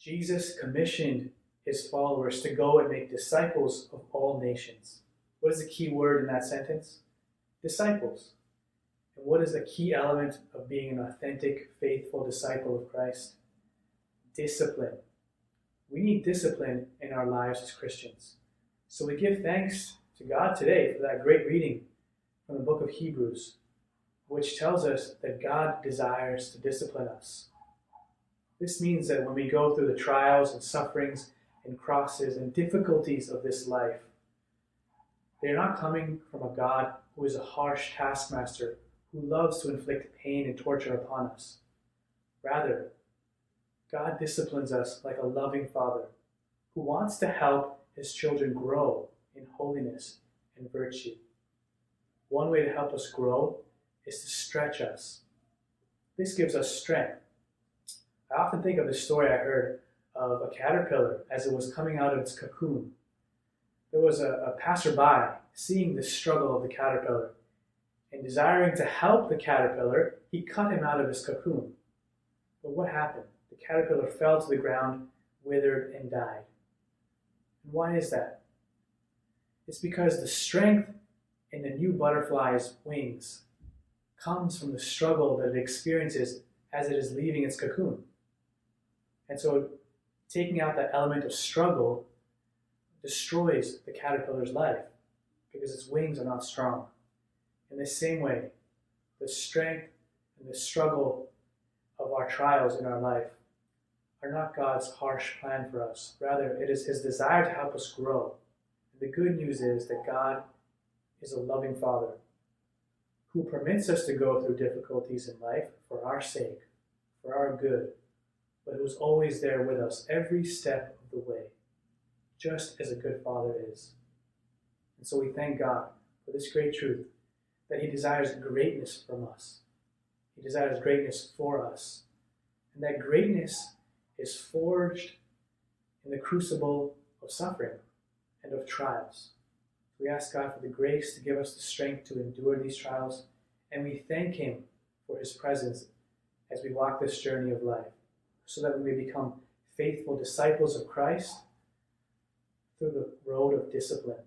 Jesus commissioned his followers to go and make disciples of all nations. What is the key word in that sentence? Disciples. And what is the key element of being an authentic, faithful disciple of Christ? Discipline. We need discipline in our lives as Christians. So we give thanks to God today for that great reading from the book of Hebrews, which tells us that God desires to discipline us. This means that when we go through the trials and sufferings and crosses and difficulties of this life, they are not coming from a God who is a harsh taskmaster who loves to inflict pain and torture upon us. Rather, God disciplines us like a loving Father who wants to help his children grow in holiness and virtue. One way to help us grow is to stretch us. This gives us strength. I often think of the story I heard of a caterpillar as it was coming out of its cocoon. There was a passerby seeing the struggle of the caterpillar, and desiring to help the caterpillar, he cut him out of his cocoon. But what happened? The caterpillar fell to the ground, withered, and died. And why is that? It's because the strength in the new butterfly's wings comes from the struggle that it experiences as it is leaving its cocoon. And so taking out that element of struggle destroys the caterpillar's life because its wings are not strong. In the same way, the strength and the struggle of our trials in our life are not God's harsh plan for us. Rather, it is his desire to help us grow. And the good news is that God is a loving Father who permits us to go through difficulties in life for our sake, for our good, but who is always there with us every step of the way, just as a good Father is. And so we thank God for this great truth, that he desires greatness from us. He desires greatness for us. And that greatness is forged in the crucible of suffering and of trials. We ask God for the grace to give us the strength to endure these trials, and we thank him for his presence as we walk this journey of life, so that we may become faithful disciples of Christ through the road of discipline.